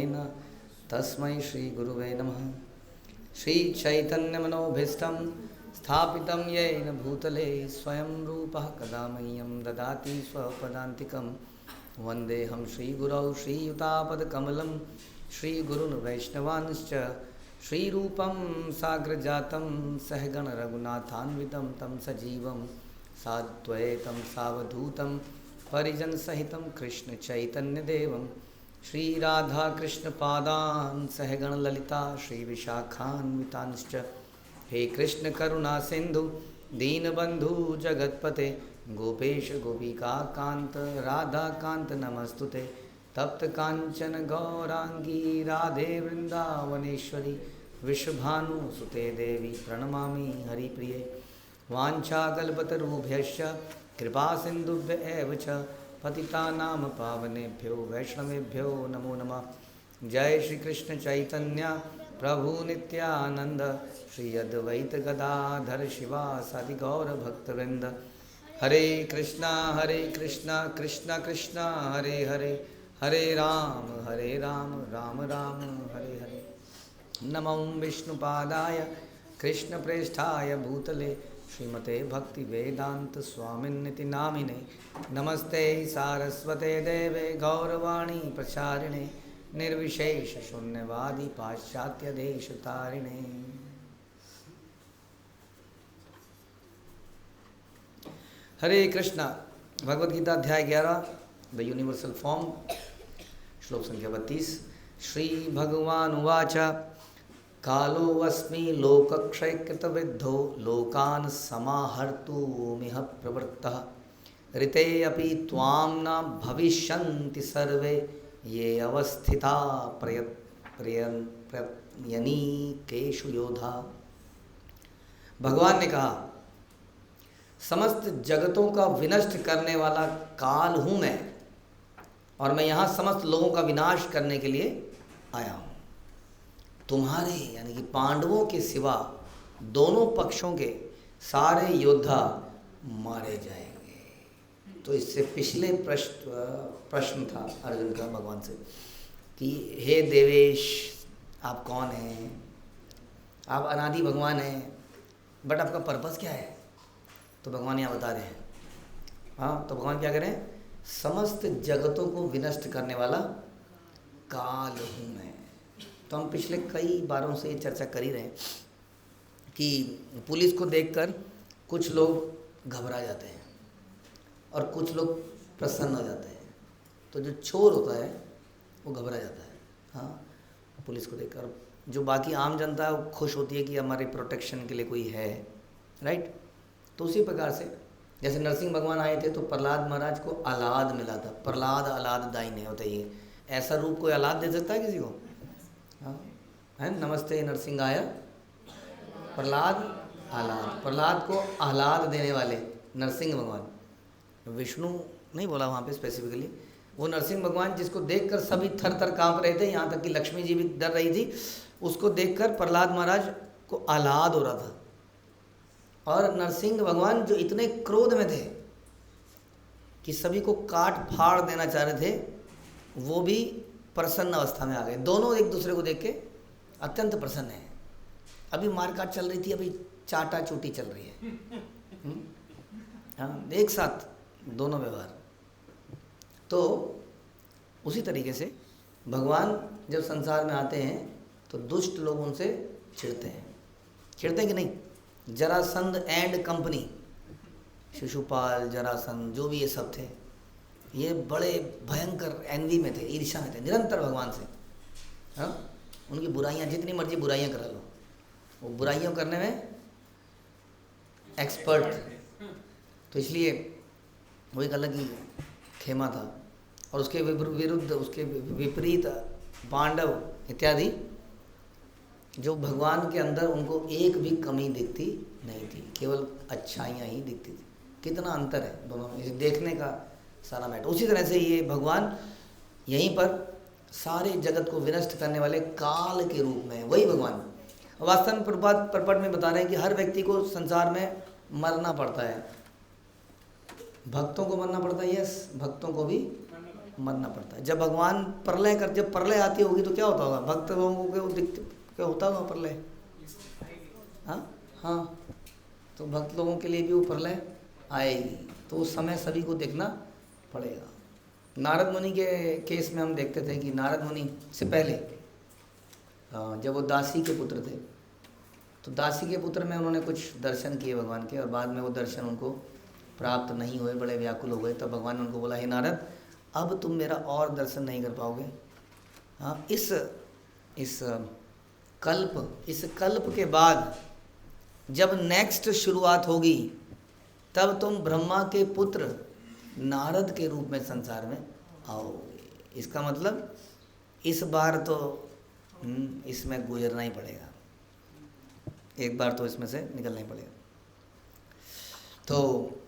तस्मै श्री गुरुवे नमः। श्री चैतन्य मनोभीष्टं स्थापितं येन भूतले स्वयं रूपः कदा मह्यं ददाति स्वपदान्तिकं। वन्देऽहं श्रीगुरौ श्रीयुतापदकमलं श्रीगुरून् वैष्णवांश्च श्रीरूपं साग्रजातं सहगण रघुनाथान्वितं तं सजीवं साद्वैतं सावधूतं परिजनसहितं कृष्ण चैतन्यदेवं श्री राधा कृष्ण पादान् सहगण ललिता श्री विशाखान्वितांश्च। हे कृष्ण करुणा सिंधु दीनबंधु जगतपते गोपेश गोपिका कांत राधा कांत नमस्तुते। तप्त कांचन गौरांगी राधे वृंदावनेश्वरी विश्वभानुसुते देवी प्रणमामि हरिप्रिये। वाञ्छाकल्पतरुभ्यश्च कृपा सिन्धुभ्य एव च पतितानां पावनेभ्यो वैष्णवेभ्यो नमो नमः। जय श्री कृष्ण चैतन्य प्रभु नित्यानंद श्री अद्वैत गदाधर शिवासादि गौर भक्तवृंद। हरे कृष्णा कृष्णा कृष्णा हरे हरे हरे राम राम राम हरे हरे। नमो विष्णुपादाय कृष्णप्रेष्ठाय भूतले श्रीमते भक्ति वेदांत स्वामिन्निति नामिने। नमस्ते सारस्वते देवे गौरवाणी प्रचारिणे निर्विशेष शून्यवादी पाश्चात्य देश तारिणे। हरे कृष्णा। भगवद गीता अध्याय 11 द यूनिवर्सल फॉर्म श्लोक संख्या 32। श्री भगवान उवाच कालोऽस्मि लोकक्षयकृतविद्धो लोकान् समाहर्तुमिह प्रवृत्तः ऋते अपि त्वां न भविष्यन्ति सर्वे ये अवस्थिता प्रयनीकेषु योधा। भगवान ने कहा, समस्त जगतों का विनष्ट करने वाला काल हूँ मैं, और मैं यहाँ समस्त लोगों का विनाश करने के लिए आया हूँ। तुम्हारे यानी कि पांडवों के सिवा दोनों पक्षों के सारे योद्धा मारे जाएंगे। तो इससे पिछले प्रश्न था अर्जुन का भगवान से कि हे देवेश, आप कौन हैं? आप अनादि भगवान हैं, बट आपका पर्पस क्या है? तो भगवान यहाँ बता रहे हैं। हाँ, तो भगवान क्या करें? समस्त जगतों को विनष्ट करने वाला काल हूँ मैं। तो हम पिछले कई बारों से ये चर्चा कर ही रहे हैं कि पुलिस को देखकर कुछ लोग घबरा जाते हैं और कुछ लोग प्रसन्न हो जाते हैं। तो जो चोर होता है वो घबरा जाता है, हाँ, पुलिस को देखकर। जो बाकी आम जनता है वो खुश होती है कि हमारे प्रोटेक्शन के लिए कोई है, राइट। तो उसी प्रकार से जैसे नरसिंह भगवान आए थे तो प्रहलाद महाराज को आह्लाद मिला था। प्रहलाद आह्लाद दायिने होता है ये। ऐसा रूप कोई आह्लाद दे सकता है किसी को? हाँ, है नमस्ते नरसिंहाय प्रहलाद आह्लाद। प्रहलाद को आह्लाद देने वाले नरसिंह भगवान। विष्णु नहीं बोला वहाँ पे स्पेसिफिकली, वो नरसिंह भगवान जिसको देखकर सभी थर थर काँप रहे थे, यहाँ तक कि लक्ष्मी जी भी डर रही थी। उसको देखकर प्रहलाद महाराज को आह्लाद हो रहा था। और नरसिंह भगवान जो इतने क्रोध में थे कि सभी को काट फाड़ देना चाह रहे थे, वो भी प्रसन्न अवस्था में आ गए। दोनों एक दूसरे को देख के अत्यंत प्रसन्न है। अभी मारकाट चल रही थी, अभी चाटा चूटी चल रही है। हाँ, एक साथ दोनों व्यवहार। तो उसी तरीके से भगवान जब संसार में आते हैं तो दुष्ट लोग उनसे चिढ़ते हैं कि नहीं? जरासंध एंड कंपनी, शिशुपाल, जरासंध, जो भी ये सब थे, ये बड़े भयंकर एनवी में थे, ईर्ष्या में थे निरंतर भगवान से। हाँ, उनकी बुराइयाँ जितनी मर्जी बुराइयाँ करा लो, वो बुराइयों करने में एक्सपर्ट थे। तो इसलिए वो एक अलग ही खेमा था। और उसके विरुद्ध, उसके विपरीत पांडव इत्यादि, जो भगवान के अंदर उनको एक भी कमी दिखती नहीं थी, केवल अच्छाइयाँ ही दिखती थी। कितना अंतर है दोनों में, इसे देखने का सारा मैटर। उसी तरह से ये भगवान यहीं पर सारे जगत को विनष्ट करने वाले काल के रूप में, वही भगवान वास्तव में प्रपट में बता रहे हैं कि हर व्यक्ति को संसार में मरना पड़ता है। भक्तों को मरना पड़ता है, यस, भक्तों को भी मरना पड़ता है। जब भगवान प्रलय कर, जब प्रलय आती होगी तो क्या होता होगा? भक्त लोगों को क्या होता होगा प्रलय? हाँ, तो भक्त लोगों के लिए भी वो प्रलय आएगी, तो उस समय सभी को देखना पड़ेगा। नारद मुनि के केस में हम देखते थे कि नारद मुनि से पहले जब वो दासी के पुत्र थे, तो दासी के पुत्र में उन्होंने कुछ दर्शन किए भगवान के, और बाद में वो दर्शन उनको प्राप्त नहीं हुए, बड़े व्याकुल हो गए। तब भगवान ने उनको बोला, हे नारद, अब तुम मेरा और दर्शन नहीं कर पाओगे। हाँ, इस कल्प के बाद जब नेक्स्ट शुरुआत होगी, तब तुम ब्रह्मा के पुत्र नारद के रूप में संसार में आओगे। इसका मतलब इस बार तो इसमें गुजरना ही पड़ेगा, एक बार तो इसमें से निकलना ही पड़ेगा। तो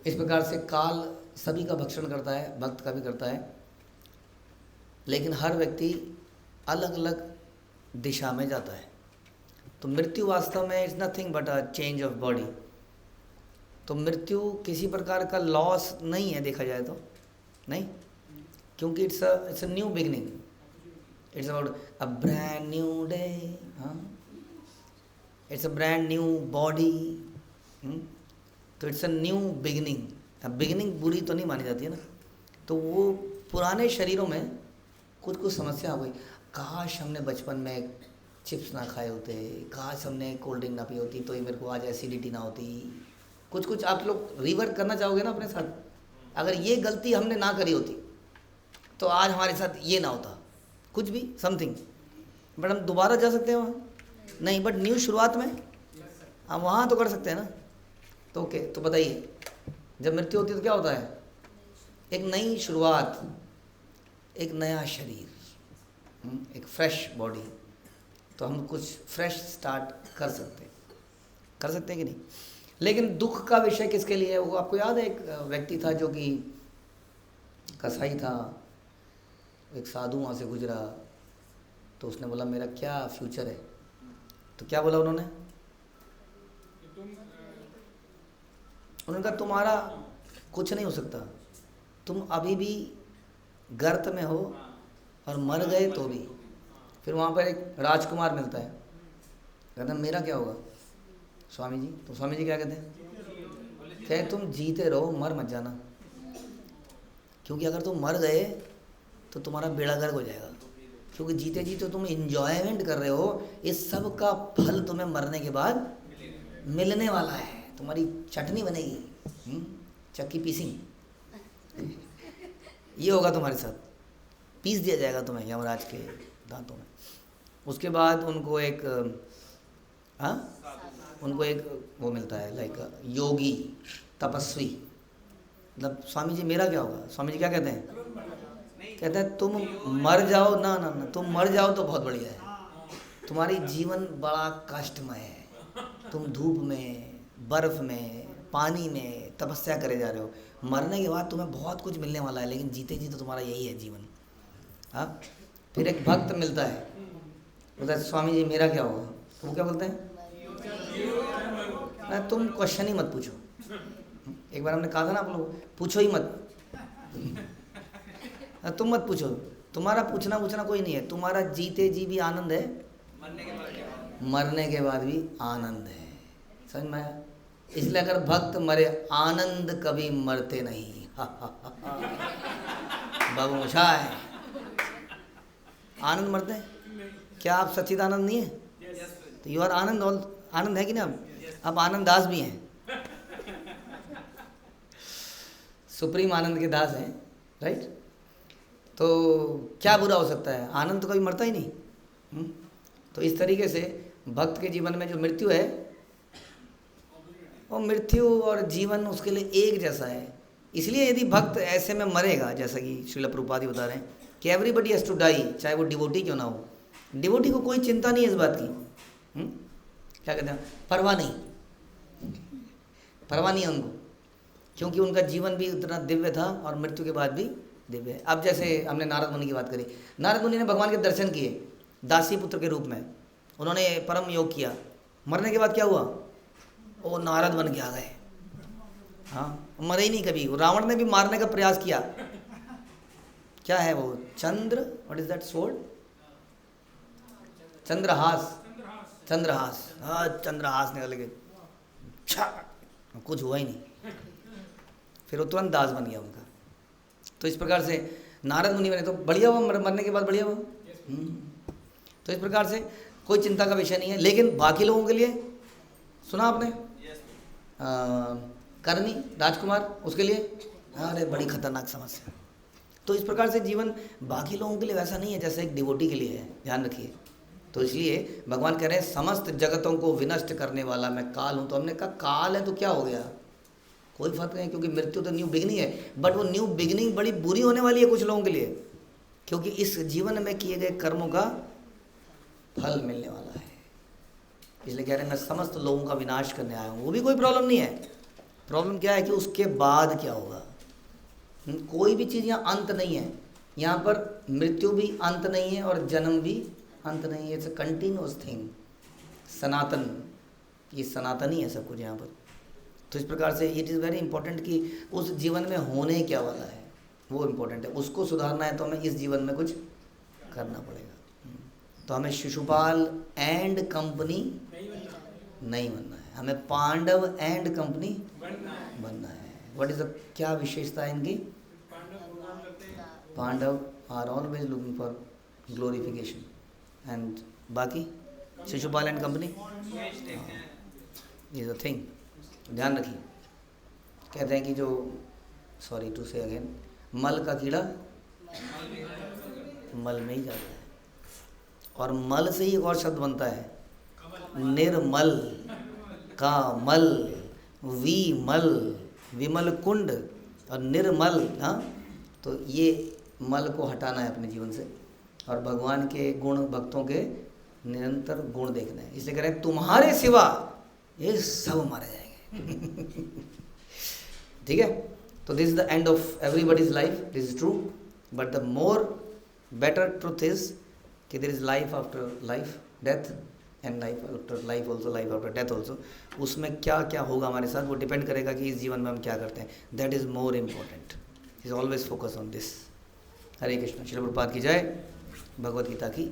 इस प्रकार से काल सभी का भक्षण करता है, भक्त का भी करता है, लेकिन हर व्यक्ति अलग अलग दिशा में जाता है। तो मृत्यु वास्तव में it's nothing but a change of body. तो मृत्यु किसी प्रकार का लॉस नहीं है, देखा जाए तो नहीं, क्योंकि it's a new beginning, it's about a brand new day. हाँ, it's a brand new body. तो इट्स अ न्यू बिगनिंग। अब बिगनिंग बुरी तो नहीं मानी जाती है ना। तो वो पुराने शरीरों में कुछ कुछ समस्या हो गई। काश हमने बचपन में चिप्स ना खाए होते, काश हमने कोल्ड ड्रिंक ना पी होती, तो ये मेरे को आज एसिडिटी ना होती। कुछ कुछ आप लोग रिवर्ट करना चाहोगे ना अपने साथ। अगर ये गलती हमने ना करी होती तो आज हमारे साथ ये ना होता, कुछ भी समथिंग। बट हम दोबारा जा सकते हैं वहाँ नहीं, बट न्यू शुरुआत में हम वहाँ तो कर सकते हैं ना। तो ओके, तो बताइए, जब मृत्यु होती है तो क्या होता है? एक नई शुरुआत, एक नया शरीर, एक फ्रेश बॉडी। तो हम कुछ फ्रेश स्टार्ट कर सकते हैं कि नहीं। लेकिन दुख का विषय किसके लिए है? वो आपको याद है, एक व्यक्ति था जो कि कसाई था, एक साधु वहाँ से गुजरा, तो उसने बोला मेरा क्या फ्यूचर है? तो क्या बोला उन्होंने कहा तुम्हारा कुछ नहीं हो सकता, तुम अभी भी गर्त में हो और मर गए तो भी। फिर वहाँ पर एक राजकुमार मिलता है, कहता मेरा क्या होगा स्वामी जी? तो स्वामी जी क्या कहते हैं? कहे तुम जीते रहो, मर मत जाना, क्योंकि अगर तुम मर गए तो तुम्हारा बेड़ा गर्क हो जाएगा। क्योंकि जीते जीते तुम इंजॉयमेंट कर रहे हो, इस सब का फल तुम्हें मरने के बाद मिलने वाला है। तुम्हारी चटनी बनेगी, चक्की पीसी, ये होगा तुम्हारे साथ, पीस दिया जाएगा तुम्हें यमराज के दांतों में। उसके बाद उनको एक वो मिलता है, लाइक योगी तपस्वी। मतलब स्वामी जी मेरा क्या होगा? स्वामी जी क्या कहते हैं? कहते हैं तुम मर जाओ ना, तुम मर जाओ तो बहुत बढ़िया है। तुम्हारी जीवन बड़ा कष्टमय है, तुम धूप में, बर्फ में, पानी में तपस्या करे जा रहे हो। मरने के बाद तुम्हें बहुत कुछ मिलने वाला है, लेकिन जीते जी तो तुम्हारा यही है जीवन। हाँ, फिर एक भक्त मिलता है, बोलता है स्वामी जी मेरा क्या होगा? तो वो क्या बोलते हैं? तुम क्वेश्चन ही मत पूछो। एक बार हमने कहा था ना, आप लोग पूछो ही मत, तुम मत पूछो, तुम्हारा पूछना कोई नहीं है। तुम्हारा जीते जी भी आनंद है, मरने के बाद भी आनंद है। समझ में आया? इसलिए अगर भक्त मरे, आनंद कभी मरते नहीं। बाबू मुझा है, आनंद मरते हैं क्या? आप सच्चिदानंद नहीं है? तो यू आर आनंद है कि ना? अब आनंद दास भी हैं, सुप्रीम आनंद के दास हैं, राइट? तो क्या बुरा हो सकता है? आनंद तो कभी मरता ही नहीं। तो इस तरीके से भक्त के जीवन में जो मृत्यु है, वो मृत्यु और जीवन उसके लिए एक जैसा है। इसलिए यदि भक्त ऐसे में मरेगा, जैसा कि श्रील प्रभुपाद बता रहे हैं कि एवरीबडी हैज़ टू डाई, चाहे वो डिवोटी क्यों ना हो। डिवोटी को कोई चिंता नहीं है इस बात की, क्या कहते हैं, परवाह नहीं है उनको, क्योंकि उनका जीवन भी उतना दिव्य था और मृत्यु के बाद भी दिव्य है। अब जैसे हमने नारद मुनि की बात करी, नारद मुनि ने भगवान के दर्शन किए दासी पुत्र के रूप में, उन्होंने परम योग किया। मरने के बाद क्या हुआ? वो नारद बन के आ गए। हाँ, मरे ही नहीं कभी। रावण ने भी मारने का प्रयास किया, क्या है वो? Chandra, what is that sword? Chandrahas. Chandrahas, हाँ चंद्रहास निकल के कुछ हुआ ही नहीं, फिर वो तुरंत दास बन गया उनका। तो इस प्रकार से नारद मुनि बने तो बढ़िया हुआ, मरने के बाद बढ़िया हुआ। तो इस प्रकार से कोई चिंता का विषय नहीं है। लेकिन बाकी लोगों के लिए सुना आपने, करनी राजकुमार, उसके लिए अरे बड़ी खतरनाक समस्या। तो इस प्रकार से जीवन बाकी लोगों के लिए वैसा नहीं है जैसे एक डिवोटी के लिए है, ध्यान रखिए। तो इसलिए भगवान कह रहे हैं समस्त जगतों को विनष्ट करने वाला मैं काल हूँ। तो हमने कहा काल है तो क्या हो गया, कोई फर्क नहीं, क्योंकि मृत्यु तो न्यू बिगिनिंग है। बट वो न्यू बिगिनिंग बड़ी बुरी होने वाली है कुछ लोगों के लिए, क्योंकि इस जीवन में किए गए कर्मों का फल मिलने वाला है। इसलिए कह रहे हैं मैं समस्त लोगों का विनाश करने आया हूँ। वो भी कोई प्रॉब्लम नहीं है। प्रॉब्लम क्या है कि उसके बाद क्या होगा। कोई भी चीज़ यहाँ अंत नहीं है। यहाँ पर मृत्यु भी अंत नहीं है और जन्म भी अंत नहीं है। इट्स अ कंटिन्यूअस थिंग, सनातन, ये सनातन ही है सब कुछ यहाँ पर। तो इस प्रकार से इट इज़ वेरी इंपॉर्टेंट कि उस जीवन में होने क्या वाला है वो इम्पोर्टेंट है। उसको सुधारना है तो हमें इस जीवन में कुछ करना पड़ेगा। तो हमें शिशुपाल एंड कंपनी नहीं बनना है, हमें पांडव एंड कंपनी बनना है। व्हाट इज द, क्या विशेषता है इनकी? Pandav are always looking for glorification and बाकी Shishupal and company is the thing. ध्यान रखिए। कहते हैं कि जो, सॉरी टू से अगेन, मल का कीड़ा मल में ही जाता है। और मल से ही एक और शब्द बनता है, निर्मल का मल, विमल, विमल कुंड और निर्मल। हाँ, तो ये मल को हटाना है अपने जीवन से और भगवान के गुण, भक्तों के निरंतर गुण देखना है। इसलिए कह रहे हैं तुम्हारे सिवा ये सब मारे जाएंगे। ठीक है। तो this is the end of everybody's life, this is true, but the more better truth is कि there is life after life, death and life after life also, life after death also. उसमें क्या क्या होगा हमारे साथ वो depend करेगा कि इस जीवन में हम क्या करते हैं। That is more important, is always focus on this. Hare Krishna. Shri Prabhupad की जय, भगवद गीता की